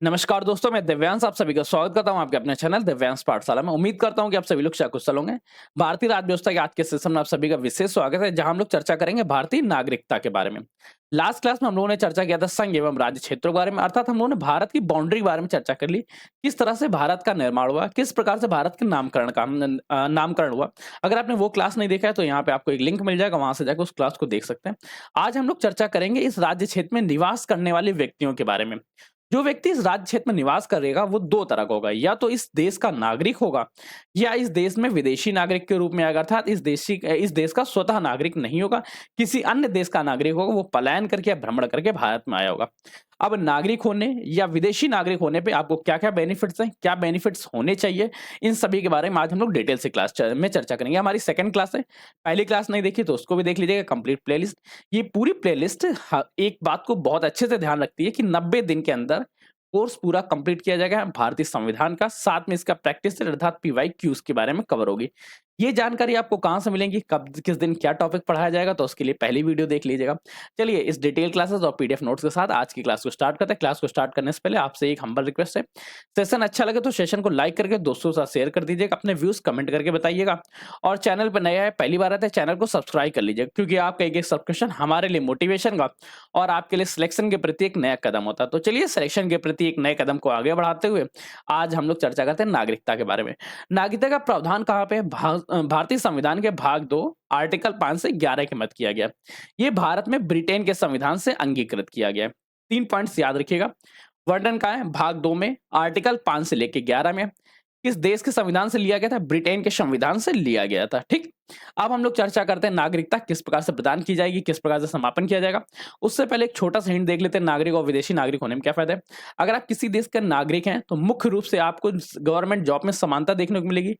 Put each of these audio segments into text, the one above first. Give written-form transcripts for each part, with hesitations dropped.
नमस्कार दोस्तों, मैं दिव्यांश आप सभी का स्वागत करता हूं आपके अपने चैनल दिव्यांश पाठशाला में। उम्मीद करता हूं कि आप सभी लोग कुशल होंगे। भारतीय राज्य व्यवस्था के आज के सेशन में आप सभी का विशेष स्वागत है, जहां हम लोग चर्चा करेंगे भारतीय नागरिकता के बारे में। लास्ट क्लास में हम लोगों ने चर्चा किया था संघ एवं राज्य क्षेत्रों के बारे में, अर्थात हम लोगों ने भारत की बाउंड्री के बारे में चर्चा कर ली। किस तरह से भारत का निर्माण हुआ, किस प्रकार से भारत के नामकरण हुआ। अगर आपने वो क्लास नहीं देखा है तो यहाँ पे आपको एक लिंक मिल जाएगा, वहां से जाकर उस क्लास को देख सकते हैं। आज हम लोग चर्चा करेंगे इस राज्य क्षेत्र में निवास करने वाले व्यक्तियों के बारे में। जो व्यक्ति इस राज्य क्षेत्र में निवास करेगा वो दो तरह का होगा, या तो इस देश का नागरिक होगा या इस देश में विदेशी नागरिक के रूप में आएगा, अर्थात इस देश का स्वतः नागरिक नहीं होगा, किसी अन्य देश का नागरिक होगा, वो पलायन करके या भ्रमण करके भारत में आया होगा। अब नागरिक होने या विदेशी नागरिक होने पे आपको क्या क्या बेनिफिट्स हैं, क्या बेनिफिट्स होने चाहिए, इन सभी के बारे में आज हम लोग डिटेल से में चर्चा करेंगे। हमारी सेकंड क्लास है, पहली क्लास नहीं देखी तो उसको भी देख लीजिएगा, कंप्लीट प्लेलिस्ट। ये पूरी प्लेलिस्ट एक बात को बहुत अच्छे से ध्यान रखती है कि 90 दिन के अंदर कोर्स पूरा कंप्लीट किया जाएगा भारतीय संविधान का, साथ में इसका प्रैक्टिस सेट अर्थात पीवाईक्यूज के बारे में कवर होगी। ये जानकारी आपको कहां से मिलेंगी, कब किस दिन क्या टॉपिक पढ़ाया जाएगा, तो उसके लिए पहली वीडियो देख लीजिएगा। चलिए इस डिटेल क्लासेस और पीडीएफ नोट्स के साथ आज की क्लास को स्टार्ट करते हैं। क्लास को स्टार्ट करने से पहले आपसे एक हम्बल रिक्वेस्ट है, सेशन अच्छा लगे तो सेशन को लाइक करके दोस्तों के साथ शेयर कर दीजिएगा, अपने व्यूज कमेंट करके बताइएगा। और चैनल पर नया है, पहली बार आते हैं, चैनल को सब्सक्राइब कर लीजिएगा, क्योंकि आपका एक सब्सक्रिप्शन हमारे लिए मोटिवेशन का और आपके लिए सिलेक्शन के प्रति एक नया कदम होता है। तो चलिए सिलेक्शन के प्रति एक नए कदम को आगे बढ़ाते हुए आज हम लोग चर्चा करते हैं नागरिकता के बारे में। नागरिकता का प्रावधान कहाँ पे है? भारतीय संविधान के भाग 2 आर्टिकल 5 से 11 के मत किया गया। ये भारत में ब्रिटेन के संविधान से अंगीकृत किया गया है। 3 पॉइंट्स याद रखिएगा। वर्णन का है भाग 2 में आर्टिकल 5 से लेके 11 में। किस देश के संविधान से लिया गया था? ब्रिटेन के संविधान से लिया गया था। ठीक, अब हम लोग चर्चा करते हैं नागरिकता किस प्रकार से प्रदान की जाएगी, किस प्रकार से समापन किया जाएगा। उससे पहले एक छोटा सा हिंट देख लेते हैं, नागरिक और विदेशी नागरिक होने में क्या फायदा है। अगर आप किसी देश के नागरिक हैं तो मुख्य रूप से आपको गवर्नमेंट जॉब में समानता देखने को मिलेगी,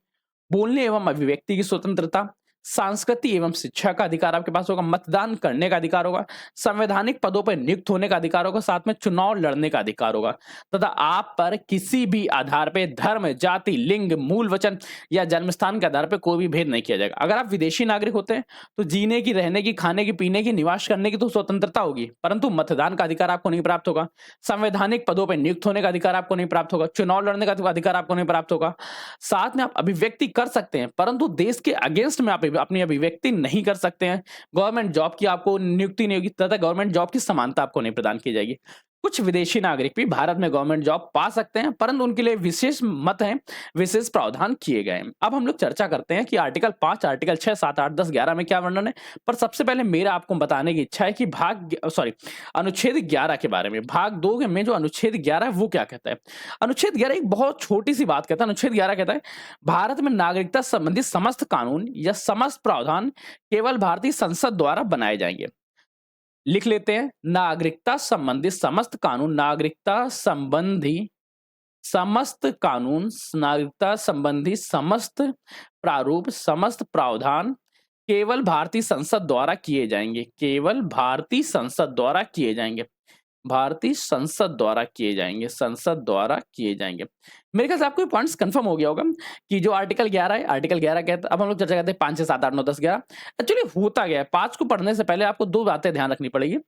बोलने एवं अभिव्यक्ति की स्वतंत्रता, सांस्कृतिक एवं शिक्षा का अधिकार आपके पास होगा, मतदान करने का अधिकार होगा, संवैधानिक पदों पर नियुक्त होने का अधिकार होगा, साथ में चुनाव लड़ने का अधिकार होगा, तथा आप पर किसी भी आधार पे धर्म, जाति, लिंग, मूल वचन या जन्मस्थान के आधार पर कोई भी भेद नहीं किया जाएगा। अगर आप विदेशी नागरिक होते हैं तो जीने की, रहने की, खाने की, पीने की, निवास करने की तो स्वतंत्रता होगी, परंतु मतदान का अधिकार आपको नहीं प्राप्त होगा, संवैधानिक पदों पर नियुक्त होने का अधिकार आपको नहीं प्राप्त होगा, चुनाव लड़ने का अधिकार आपको नहीं प्राप्त होगा। साथ में आप अभिव्यक्ति कर सकते हैं, परंतु देश के अगेंस्ट में आप अपनी अभिव्यक्ति नहीं कर सकते हैं। गवर्नमेंट जॉब की आपको नियुक्ति नहीं होगी, तथा गवर्नमेंट जॉब की समानता आपको नहीं प्रदान की जाएगी। कुछ विदेशी नागरिक भी भारत में गवर्नमेंट जॉब पा सकते हैं, परंतु उनके लिए विशेष मत हैं, विशेष प्रावधान किए गए हैं। अब हम लोग चर्चा करते हैं कि आर्टिकल 5, आर्टिकल 6, 7, 8, 10, 11 में क्या वर्णन है। पर सबसे पहले मेरा आपको बताने की इच्छा है कि अनुच्छेद 11 के बारे में। भाग 2 में जो अनुच्छेद 11 है वो क्या कहता है। अनुच्छेद 11 एक बहुत छोटी सी बात कहता है। अनुच्छेद 11 कहता है भारत में नागरिकता संबंधी समस्त कानून या समस्त प्रावधान केवल भारतीय संसद द्वारा बनाए जाएंगे। लिख लेते हैं, नागरिकता संबंधी समस्त कानून, नागरिकता संबंधी समस्त कानून, नागरिकता संबंधी समस्त प्रारूप, समस्त प्रावधान केवल भारतीय संसद द्वारा किए जाएंगे, केवल भारतीय संसद द्वारा किए जाएंगे, भारतीय संसद द्वारा किए जाएंगे, संसद द्वारा किए जाएंगे। मेरे ख्याल से आपको पॉइंट्स कंफर्म हो गया होगा कि जो आर्टिकल 11 है, आर्टिकल 11 कहता है। अब हम लोग चर्चा करते हैं 5 से 7, 8, 9, 10, 11। एक्चुअली होता गया है, 5 को पढ़ने से पहले आपको 2 बातें ध्यान रखनी पड़ेगी।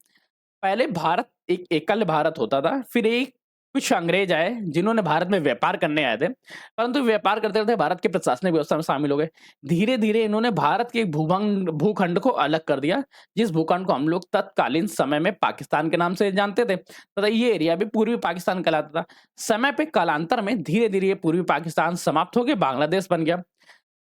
पहले भारत एक एकल भारत होता था, फिर एक कुछ अंग्रेज आए जिन्होंने भारत में व्यापार करने आए थे, परंतु व्यापार करते करते भारत के प्रशासनिक व्यवस्था में शामिल हो गए। धीरे धीरे इन्होंने भारत के भूखंड को अलग कर दिया, जिस भूखंड को हम लोग तत्कालीन समय में पाकिस्तान के नाम से जानते थे, तथा ये एरिया भी पूर्वी पाकिस्तान कहलाता था। समय पे कालांतर में धीरे धीरे ये पूर्वी पाकिस्तान समाप्त हो गया, बांग्लादेश बन गया।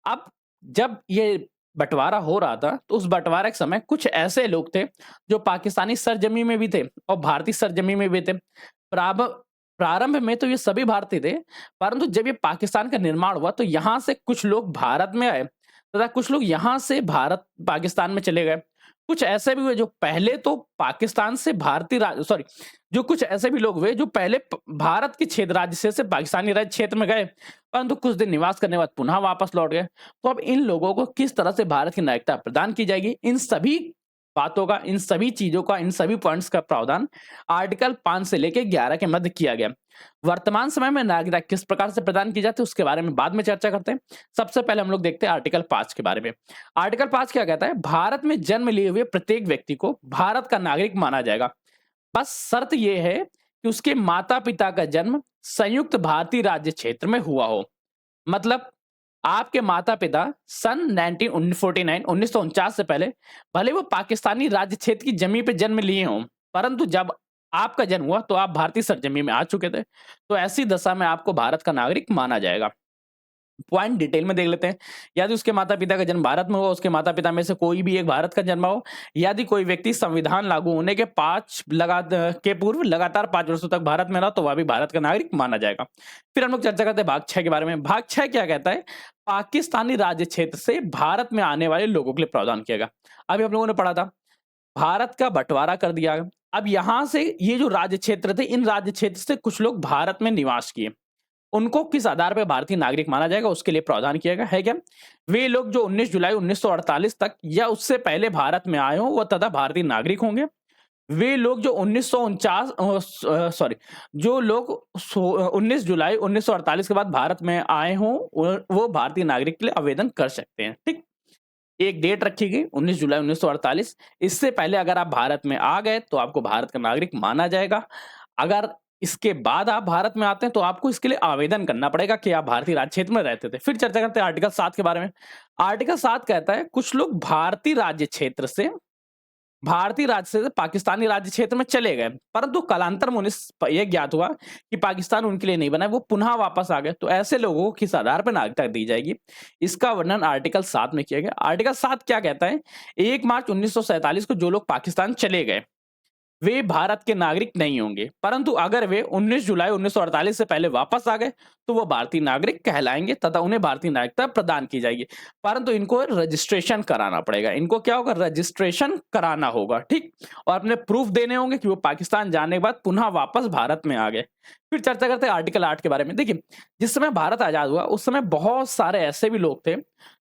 अब जब ये बंटवारा हो रहा था तो उस बंटवारे के समय कुछ ऐसे लोग थे जो पाकिस्तानी सरजमी में भी थे और भारतीय सरजमी में भी थे। प्रारंभ में तो ये सभी भारतीय थे, परंतु जब ये पाकिस्तान का निर्माण हुआ तो यहाँ से कुछ लोग भारत में आए तथा कुछ लोग यहाँ से भारत पाकिस्तान में चले गए। कुछ ऐसे भी हुए जो पहले तो पाकिस्तान से जो कुछ ऐसे भी लोग हुए जो पहले भारत के क्षेत्र राज्य से पाकिस्तानी राज्य क्षेत्र में गए, परंतु कुछ दिन निवास करने के बाद पुनः वापस लौट गए। तो अब इन लोगों को किस तरह से भारत की नागरिकता प्रदान की जाएगी, इन सभी बातों का, इन सभी चीजों का, इन सभी पॉइंट्स का प्रावधान आर्टिकल 5 से लेकर 11 के मध्य किया गया। वर्तमान समय में नागरिकता किस प्रकार से प्रदान की जाती है उसके बारे में बाद में चर्चा करते हैं। सबसे पहले हम लोग देखते हैं आर्टिकल 5 के बारे में। आर्टिकल 5 क्या कहता है? भारत में जन्म लिए हुए प्रत्येक व्यक्ति को भारत का नागरिक माना जाएगा। बस शर्त यह है कि उसके माता-पिता का जन्म संयुक्त भारतीय राज्य क्षेत्र में हुआ हो। मतलब आपके माता-पिता सन 1949 1949 से पहले भले वो पाकिस्तानी राज्य क्षेत्र की ज़मीन पे जन्म लिए हों, परंतु जब आपका जन्म हुआ तो आप भारतीय सरजमीं में आ चुके थे। तो ऐसी दशा में आपको भारत का नागरिक माना जाएगा। पॉइंट डिटेल में देख लेते हैं। यदि उसके माता-पिता का जन्म भारत में हुआ, उसके माता-पिता में से कोई भी एक भारत का जन्मा हो, यदि कोई व्यक्ति संविधान लागू होने के 5 के पूर्व लगातार 5 वर्षों तक भारत में रहा, तो वह भी भारत का नागरिक माना जाएगा। फिर हम लोग चर्चा करते हैं भाग 6 के बारे में। भाग 6 क्या कहता है? पाकिस्तानी राज्य क्षेत्र से भारत में आने वाले लोगों के लिए प्रावधान किया गया। अभी हम लोगों ने पढ़ा था, भारत का बँटवारा कर दिया गया। अब यहाँ से ये जो राज्य क्षेत्र थे, इन राज्य क्षेत्र से कुछ लोग भारत में निवास किए। उनको किस आधार पे भारतीय नागरिक माना जाएगा, उसके लिए प्रावधान किया गया है क्या? वे लोग जो 19 जुलाई 1948 तक या उससे पहले भारत में आए हों, वो तथा भारतीय नागरिक होंगे। वे लोग जो 1949 जो लोग 19 जुलाई 1948 के बाद भारत में आए हों, वो भारतीय नागरिक के लिए आवेदन कर सकते हैं। ठीक? एक डेट रखी गई 19 जुलाई 1948। इससे पहले अगर आप भारत में आ गए, तो आपको भारत का नागरिक माना जाएगा। अगर इसके बाद आप भारत में आते हैं, तो आपको इसके लिए आवेदन करना पड़ेगा कि आप भारतीय राज्य क्षेत्र में रहते थे। फिर चर्चा करते हैं आर्टिकल 7 के बारे में। आर्टिकल 7 कहता है, कुछ लोग भारतीय राज्य से पाकिस्तानी राज्य क्षेत्र में चले गए, परंतु कालांतर में उन्हें यह ज्ञात हुआ कि पाकिस्तान उनके लिए नहीं बना है, वो पुनः वापस आ गए। तो ऐसे लोगों को किस आधार पर नागरिकता दी जाएगी, इसका वर्णन आर्टिकल 7 में किया गया। आर्टिकल 7 क्या कहता है? 1 मार्च 1947 को जो लोग पाकिस्तान चले गए, वे भारत के नागरिक नहीं होंगे, परंतु अगर वे 19 जुलाई 1948 से पहले वापस आ गए, तो वो भारतीय नागरिक कहलाएंगे तथा उन्हें भारतीय नागरिकता प्रदान की जाएगी। परंतु इनको रजिस्ट्रेशन कराना पड़ेगा। इनको क्या होगा? रजिस्ट्रेशन कराना होगा, ठीक? और अपने प्रूफ देने होंगे कि वो पाकिस्तान जाने के बाद पुनः वापस भारत में आ गए। फिर चर्चा करते हैं आर्टिकल 8 के बारे में। देखिए, जिस समय भारत आजाद हुआ, उस समय बहुत सारे ऐसे भी लोग थे,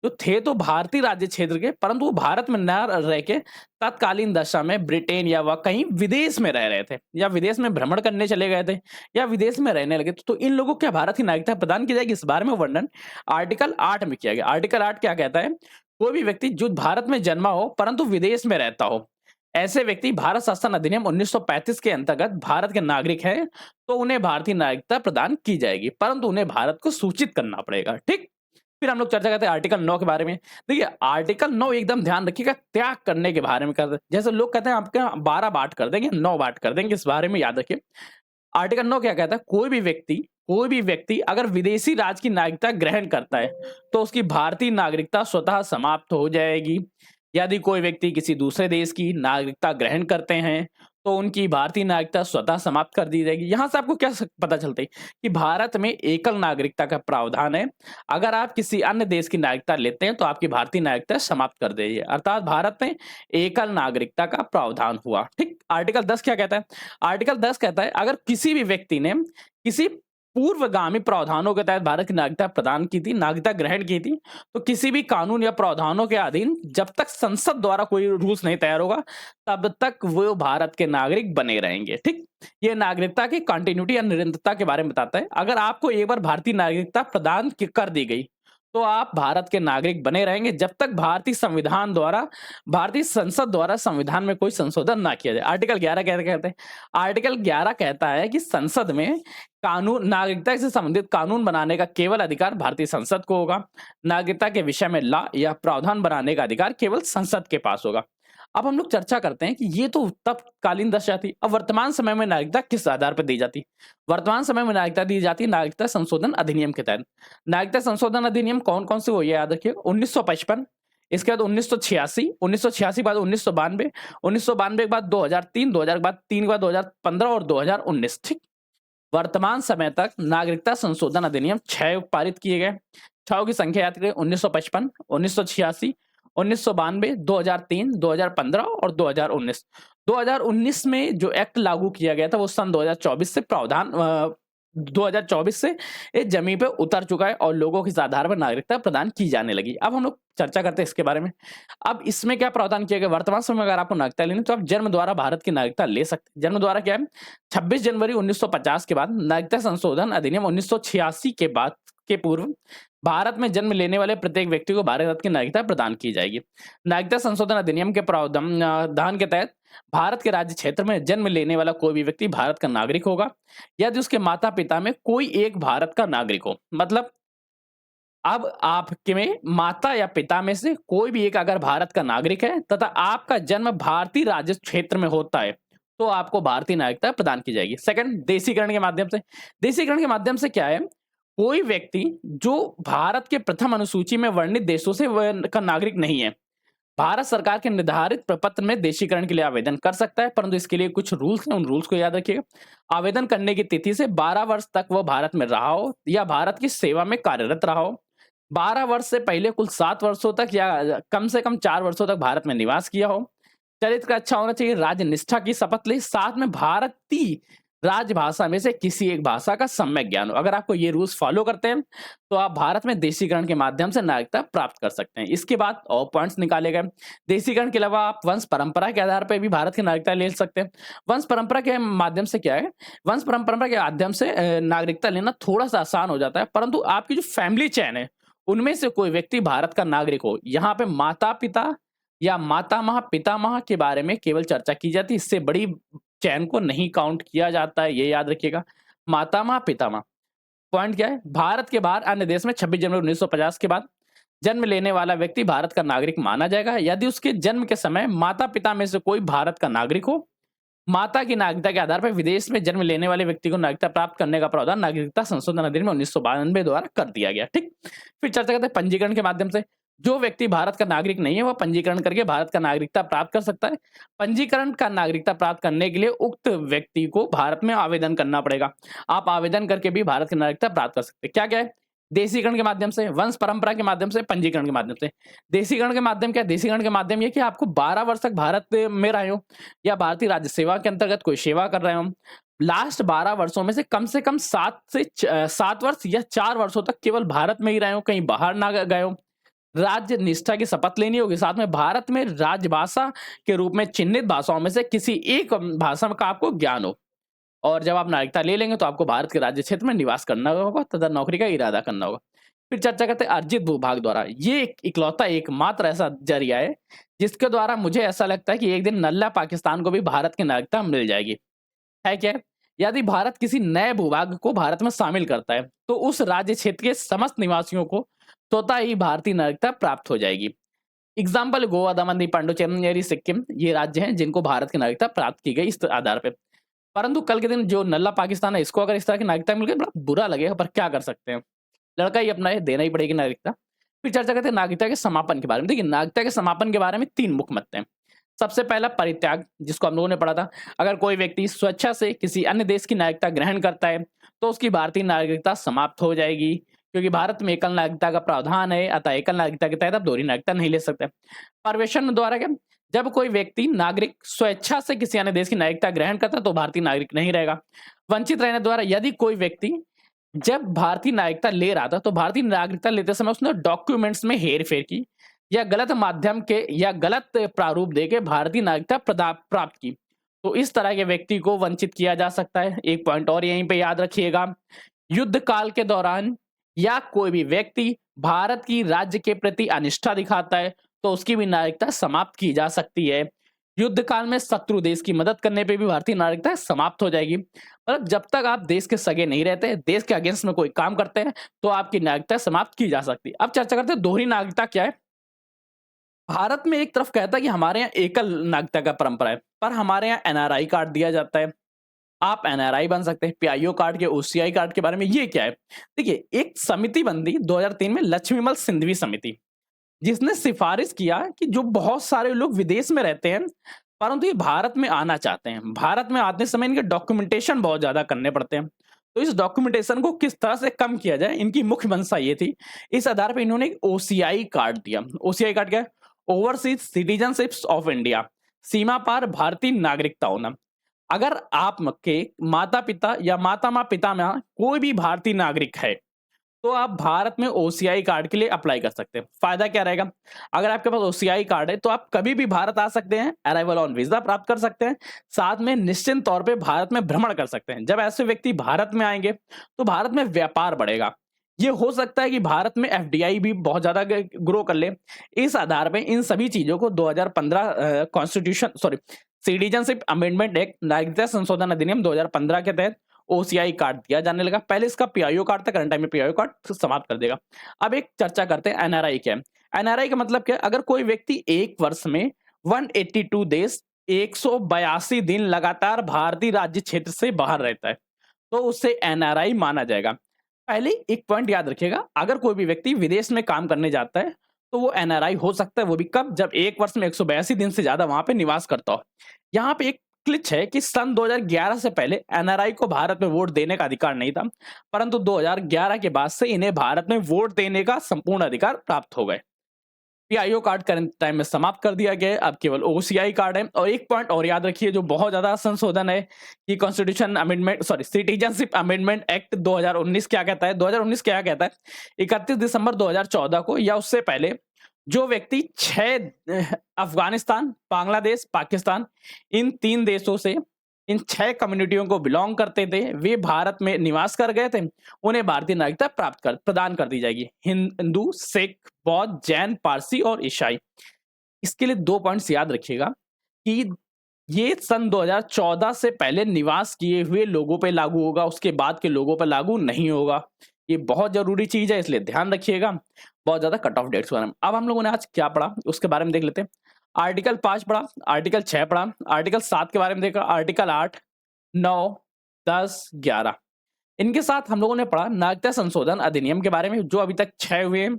जो थे तो भारतीय राज्य क्षेत्र के, परंतु वो भारत में न रह के तत्कालीन दशा में ब्रिटेन या वह कहीं विदेश में रह रहे थे, या विदेश में भ्रमण करने चले गए थे, या विदेश में रहने लगे थे। तो इन लोगों को क्या भारत की नागरिकता प्रदान की जाएगी? इस बारे में वर्णन आर्टिकल 8 में किया गया। आर्टिकल 8 क्या कहता है? कोई भी व्यक्ति जो भारत में जन्मा हो परंतु विदेश में रहता हो, ऐसे व्यक्ति भारत शासन अधिनियम 1935 के अंतर्गत भारत के नागरिक हैं, तो उन्हें भारतीय नागरिकता प्रदान की जाएगी, परंतु उन्हें भारत को सूचित करना पड़ेगा। ठीक? फिर हम लोग चर्चा करते हैं आर्टिकल 9 के बारे में। देखिए, आर्टिकल 9 एकदम ध्यान रखिएगा, त्याग करने के बारे में करते हैं। जैसे लोग कहते हैं आपके 12 बांट कर देंगे, 9 बांट कर देंगे, इस बारे में याद रखिए। आर्टिकल 9 क्या कहता है? कोई भी व्यक्ति अगर विदेशी राज्य की नागरिकता ग्रहण करता है, तो उसकी भारतीय नागरिकता स्वतः समाप्त हो जाएगी। यदि कोई व्यक्ति किसी दूसरे देश की नागरिकता ग्रहण करते हैं, तो उनकी भारतीय नागरिकता स्वतः समाप्त कर दी जाएगी। यहाँ से आपको क्या पता चलता है कि भारत में एकल नागरिकता का प्रावधान है। अगर आप किसी अन्य देश की नागरिकता लेते हैं, तो आपकी भारतीय नागरिकता समाप्त कर दी है। अर्थात भारत में एकल नागरिकता का प्रावधान हुआ। ठीक? आर्टिकल 10 क्या कहता है? आर्टिकल 10 कहता है, अगर किसी भी व्यक्ति ने किसी पूर्वगामी प्रावधानों के तहत भारत की नागरिकता प्रदान की थी, नागरिकता ग्रहण की थी, तो किसी भी कानून या प्रावधानों के अधीन जब तक संसद द्वारा कोई रूल्स नहीं तैयार होगा, तब तक वो भारत के नागरिक बने रहेंगे। ठीक? ये नागरिकता की कंटिन्यूटी या निरंतरता के बारे में बताता है। अगर आपको एक बार भारतीय नागरिकता प्रदान कर दी गई, तो आप भारत के नागरिक बने रहेंगे जब तक भारतीय संसद द्वारा संविधान में कोई संशोधन ना किया जाए। आर्टिकल 11 क्या कहते हैं? आर्टिकल 11 कहता है कि संसद में कानून नागरिकता से संबंधित कानून बनाने का केवल अधिकार भारतीय संसद को होगा। नागरिकता के विषय में लॉ या प्रावधान बनाने का अधिकार केवल संसद के पास होगा। अब हम लोग चर्चा करते हैं कि ये तो तत्कालीन दशा थी। अब वर्तमान समय में नागरिकता किस आधार पर दी जाती? वर्तमान समय में नागरिकता दी जाती है नागरिकता संशोधन अधिनियम के तहत। नागरिकता संशोधन अधिनियम कौन-कौन से हो, ये याद रखिए। 1955, इसके बाद 1986, 1986 के बाद 1992, 1992 के बाद 2003, 2000 के बाद 3 के बाद 2015 और 2019। ठीक? वर्तमान समय तक नागरिकता संशोधन अधिनियम 6 पारित किए गए। 6 की संख्या याद करें: 1955, 1986, 1992, 2003, 2015 और 2019। 2019 में जो एक्ट लागू किया गया था, वो सन 2024 से इस जमीन पे उतर चुका है और लोगों के आधार पर नागरिकता प्रदान की जाने लगी। अब हम लोग चर्चा करते हैं इसके बारे में। अब इसमें क्या प्रावधान किया गया? वर्तमान समय में अगर आपको नागरिकता लेनी, तो आप जन्म द्वारा भारत की नागरिकता ले सकते हैं। जन्म द्वारा क्या है? 26 जनवरी 1950 के बाद नागरिकता संशोधन अधिनियम 1986 के पूर्व भारत में जन्म लेने वाले प्रत्येक व्यक्ति को भारत की नागरिकता प्रदान की जाएगी। नागरिकता संशोधन अधिनियम के प्रावधान के तहत भारत के राज्य क्षेत्र में जन्म लेने वाला कोई भी व्यक्ति भारत का नागरिक होगा यदि उसके माता-पिता में कोई एक भारत का नागरिक हो। मतलब अब आपके में माता या पिता में से कोई भी एक अगर भारत का नागरिक है तथा आपका जन्म भारतीय राज्य क्षेत्र में होता है, तो आपको भारतीय नागरिकता प्रदान की जाएगी। सेकंड, देशीकरण के माध्यम से। देशीकरण के माध्यम से क्या है? कोई व्यक्ति जो भारत के प्रथम अनुसूची में वर्णित देशों से का नागरिक नहीं है, भारत सरकार के निर्धारित प्रपत्र में देशीकरण के लिए आवेदन कर सकता है, परंतु इसके लिए कुछ रूल्स हैं, उन रूल्स को याद रखिएगा। आवेदन करने की तिथि से 12 वर्ष तक वह भारत में रहा हो या भारत की सेवा में कार्यरत रहा हो। 12 वर्ष से पहले कुल 7 वर्षों तक या कम से कम 4 वर्षों तक भारत में निवास किया हो। चरित्र अच्छा होना चाहिए, राजनिष्ठा की शपथ ले, साथ में भारतीय राजभाषा में से किसी एक भाषा का सम्यक ज्ञान हो। अगर आपको ये रूल्स फॉलो करते हैं, तो आप भारत में देशीकरण के माध्यम से नागरिकता प्राप्त कर सकते हैं। इसके बाद और पॉइंट्स निकाले गए। देशीकरण के अलावा आप वंश परंपरा के आधार पर भी भारत की नागरिकता ले सकते हैं। वंश परंपरा के माध्यम से क्या है? वंश परंपरा के माध्यम से नागरिकता लेना थोड़ा-सा आसान हो जाता है, परंतु आपकी जो फैमिली चेन है, उनमें से कोई व्यक्ति भारत का नागरिक हो। यहाँ पे माता-पिता या मातामह, पितामह के बारे में केवल चर्चा की जाती है, इससे बड़ी चैन को नहीं काउंट किया जाता है, ये याद रखिएगा। मातामह, पितामह। पॉइंट क्या है? भारत के बाहर अन्य देश में 26 जनवरी 1950 के बाद जन्म लेने वाला व्यक्ति भारत का नागरिक माना जाएगा यदि उसके जन्म के समय माता-पिता में से कोई भारत का नागरिक हो। माता की नागरिकता के आधार पर विदेश में जन्म लेने वाले व्यक्ति को नागरिकता प्राप्त करने का प्रावधान नागरिकता संशोधन अधिनियम 1992 द्वारा कर दिया गया। ठीक? फिर चर्चा करते हैं पंजीकरण के माध्यम से। जो व्यक्ति भारत का नागरिक नहीं है, वह पंजीकरण करके भारत का नागरिकता प्राप्त कर सकता है। पंजीकरण का नागरिकता प्राप्त करने के लिए उक्त व्यक्ति को भारत में आवेदन करना पड़ेगा। आप आवेदन करके भी भारत की नागरिकता प्राप्त कर सकते हैं। क्या-क्या है? देशीकरण के माध्यम से, वंश परंपरा के माध्यम से, पंजीकरण के माध्यम से। देशीकरण के माध्यम क्या है? देशीकरण के माध्यम ये कि आपको 12 वर्ष तक भारत में रहे हो या भारतीय राज्य सेवा के अंतर्गत कोई सेवा कर रहे हो। लास्ट 12 वर्षों में से कम 7 वर्ष या 4 वर्षों तक केवल भारत में ही रहे हो, कहीं बाहर ना गए हो। राज्य निष्ठा की शपथ लेनी होगी, साथ में भारत में राजभाषा के रूप में चिन्हित भाषाओं में से किसी एक भाषा का आपको ज्ञान हो। और जब आप नागरिकता ले लेंगे तो आपको भारत के राज्य क्षेत्र में निवास करना होगा तथा नौकरी का इरादा करना होगा। फिर चर्चा करते हैं अर्जित भूभाग द्वारा। ये इकलौता एकमात्र ऐसा जरिया है जिसके द्वारा मुझे ऐसा लगता है कि एक दिन नल्ला पाकिस्तान को भी भारत की नागरिकता मिल जाएगी। है क्या? यदि भारत किसी नए भूभाग को भारत में शामिल करता है तो उस राज्य क्षेत्र के समस्त निवासियों को स्वतः ही भारतीय नागरिकता प्राप्त हो जाएगी। एग्जाम्पल गोवा, दमन दीव, पांडुचेरी, सिक्किम ये राज्य हैं जिनको भारत की नागरिकता प्राप्त की गई इस आधार पे। परंतु कल के दिन जो नल्ला पाकिस्तान है इसको अगर इस तरह की नागरिकता मिल गई बड़ा बुरा लगेगा, पर क्या कर सकते हैं? लड़का ही अपना है, देना ही पड़ेगी नागरिकता। फिर चर्चा करते हैं नागरिकता के समापन के बारे में। देखिए, नागरिकता के समापन के बारे में 3 मुख्य मत हैं। सबसे पहला परित्याग, जिसको हम लोगों ने पढ़ा था। अगर कोई व्यक्ति स्वेच्छा से किसी अन्य देश की नागरिकता ग्रहण करता है तो उसकी भारतीय नागरिकता समाप्त हो जाएगी, क्योंकि भारत में एकल नागरिकता का प्रावधान है, अतः एकल नागरिकता के तहत आप दोहरी नागरिकता नहीं ले सकते। प्रवेशन द्वारा क्या? जब कोई व्यक्ति नागरिक स्वेच्छा से किसी अन्य देश की नागरिकता ग्रहण करता है तो भारतीय नागरिक नहीं रहेगा। वंचित रहने द्वारा, यदि कोई व्यक्ति जब भारतीय नागरिकता ले रहा था तो भारतीय नागरिकता लेते समय उसने डॉक्यूमेंट्स में हेर-फेर की या गलत माध्यम के या गलत प्रारूप देके भारतीय नागरिकता प्राप्त की, तो इस तरह के व्यक्ति को वंचित किया जा सकता है। एक पॉइंट और यहीं पे याद रखिएगा, युद्ध काल के दौरान या कोई भी व्यक्ति भारत की राज्य के प्रति अनिष्ठा दिखाता है तो उसकी भी नागरिकता समाप्त की जा सकती है। युद्ध काल में शत्रु देश की मदद करने पे भी भारतीय नागरिकता समाप्त हो जाएगी। मतलब जब तक आप देश के सगे नहीं रहते, देश के अगेंस्ट में कोई काम करते हैं, तो आपकी नागरिकता समाप्त की जा सकती है। अब चर्चा करते हैं दोहरी नागरिकता क्या है। भारत में एक तरफ कहता है कि हमारे यहाँ एकल नागरिकता का परंपरा है, पर हमारे यहाँ एनआरआई कार्ड दिया जाता है। आप एनआरआई बन सकते हैं। पीआईओ कार्ड के, ओसीआई कार्ड के बारे में ये क्या है? देखिए, एक समिति बनी 2003 में, लक्ष्मीमल सिंधवी समिति, जिसने सिफारिश किया कि जो बहुत सारे लोग विदेश में रहते हैं परंतु ये भारत में आना चाहते हैं, भारत में आते समय इनके डॉक्यूमेंटेशन बहुत ज्यादा करने पड़ते हैं, तो इस डॉक्यूमेंटेशन को किस तरह से कम किया जाए, इनकी मुख्य मंशा ये थी। इस आधार पर इन्होंने एक ओसीआई कार्ड दिया। ओसीआई कार्ड क्या है? ओवरसीज सिटीजनशिप्स ऑफ इंडिया, सीमा पार भारतीय नागरिकता होना। अगर आपके माता पिता या मातामह पितामह कोई भी भारतीय नागरिक है तो आप भारत में ओसीआई कार्ड के लिए अप्लाई कर सकते हैं। फायदा क्या रहेगा? अगर आपके पास ओसीआई कार्ड है तो आप कभी भी भारत आ सकते हैं, अराइवल ऑन वीजा प्राप्त कर सकते हैं, साथ में निश्चित तौर पे भारत में भ्रमण कर सकते हैं। जब ऐसे व्यक्ति भारत में आएंगे तो भारत में व्यापार बढ़ेगा। ये हो सकता है कि भारत में एफडीआई भी बहुत ज्यादा ग्रो कर ले। इस आधार पे इन सभी चीजों को 2015 सिटीजनशिप अमेंडमेंट एक्ट नागरिकता संशोधन अधिनियम 2015 के तहत ओसीआई कार्ड दिया जाने लगा। पहले इसका पीआईओ कार्ड था, करंट टाइम में पीआईओ कार्ड समाप्त कर देगा। अब एक चर्चा करते हैं एनआरआई क्या है। एनआरआई का मतलब क्या है? अगर कोई व्यक्ति एक वर्ष में 182 देश 182 दिन लगातार भारतीय राज्य क्षेत्र से बाहर रहता है तो उसे एनआरआई माना जाएगा। पहले एक पॉइंट याद रखिएगा, अगर कोई भी व्यक्ति विदेश में काम करने जाता है तो वो एनआरआई हो सकता है, वो भी कब? जब एक वर्ष में 182 दिन से ज्यादा वहां पे निवास करता हो। यहाँ पे एक क्लिच है कि सन 2011 से पहले एनआरआई को भारत में वोट देने का अधिकार नहीं था, परंतु 2011 के बाद से इन्हें भारत में वोट देने का संपूर्ण अधिकार प्राप्त हो गए। पीआईओ कार्ड करंट टाइम में समाप्त कर दिया गया है, अब केवल ओसीआई कार्ड है। और एक पॉइंट और याद रखिए जो बहुत ज्यादा संशोधन है कि constitution amendment citizenship amendment act 2019 क्या कहता है? 2019 क्या कहता है? 31 दिसंबर 2014 को या उससे पहले जो व्यक्ति 6 अफगानिस्तान, बांग्लादेश, पाकिस्तान इन 3 देशों से इन 6 कम्युनिटियों को बिलोंग करते थे, वे भारत में निवास कर गए थे, उन्हें भारतीय नागरिकता प्रदान कर दी जाएगी। हिंदू, सिख, बौद्ध, जैन, पारसी और ईसाई। इसके लिए 2 पॉइंट्स याद रखिएगा कि ये सन 2014 से पहले निवास किए हुए लोगों पे लागू होगा, उसके बाद के लोगों पर लागू नहीं होगा। ये बहुत जरूरी चीज है, इसलिए ध्यान रखिएगा। बहुत ज्यादा कट ऑफ डेट्स के बारे में अब हम लोगों ने आज क्या पढ़ा उसके बारे में देख लेते हैं। आर्टिकल 5 पढ़ा, आर्टिकल 6 पढ़ा, आर्टिकल 7 के बारे में देखा, आर्टिकल 8, 9, 10, 11। इनके साथ हम लोगों ने पढ़ा नागरिकता संशोधन अधिनियम के बारे में, जो अभी तक 6 हुए हैं।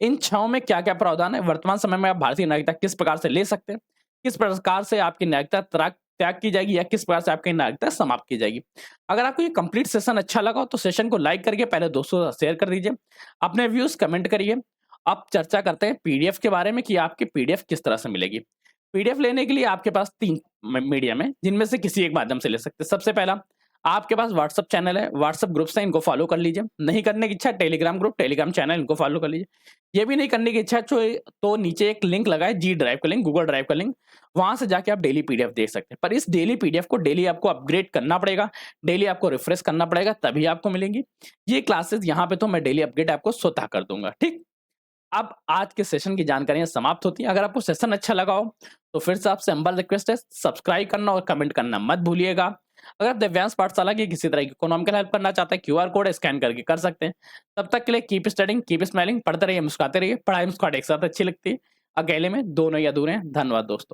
इन 6 में क्या क्या प्रावधान है, वर्तमान समय में आप भारतीय नागरिकता किस प्रकार से ले सकते हैं, किस प्रकार से आपकी नागरिकता त्याग की जाएगी या किस प्रकार से आपकी नागरिकता समाप्त की जाएगी। अगर आपको ये कंप्लीट सेशन अच्छा लगा हो तो सेशन को लाइक करके पहले दोस्तों से शेयर कर दीजिए, अपने व्यूज कमेंट करिए। अब चर्चा करते हैं पीडीएफ के बारे में कि आपकी पीडीएफ किस तरह से मिलेगी। पीडीएफ लेने के लिए आपके पास 3 मीडियम है, जिनमें से किसी एक माध्यम से ले सकते हैं। सबसे पहला, आपके पास व्हाट्सएप चैनल है, व्हाट्सएप ग्रुप्स हैं, इनको फॉलो कर लीजिए। नहीं करने की इच्छा, टेलीग्राम ग्रुप, टेलीग्राम चैनल, इनको फॉलो कर लीजिए। ये भी नहीं करने की इच्छा तो नीचे एक लिंक लगा है, जी ड्राइव का लिंक, गूगल ड्राइव का लिंक, वहां से जाके आप डेली पीडीएफ देख सकते हैं। पर इस डेली पीडीएफ को डेली आपको अपग्रेड करना पड़ेगा, डेली आपको रिफ्रेश करना पड़ेगा, तभी आपको मिलेंगी ये क्लासेस। यहाँ पे तो मैं डेली अपग्रेड आपको स्वतः कर दूंगा, ठीक। अब आज के सेशन की जानकारियां समाप्त होती हैं। अगर आपको सेशन अच्छा लगा हो तो फिर से आपसे हम्बल रिक्वेस्ट है, सब्सक्राइब करना और कमेंट करना मत भूलिएगा। अगर आप दिव्यांश पाठशाला की किसी तरह की इकोनॉमिकल हेल्प करना चाहते हैं, क्यूआर कोड स्कैन करके कर सकते हैं। तब तक के लिए कीप स्टडिंग, कीप स्माइलिंग, पढ़ते रहिए, मुस्कुराते रहिए। पढ़ाई मुस्कुराहट एक साथ अच्छी लगती है, अकेले में दोनों ही अधूरे हैं। धन्यवाद दोस्तों।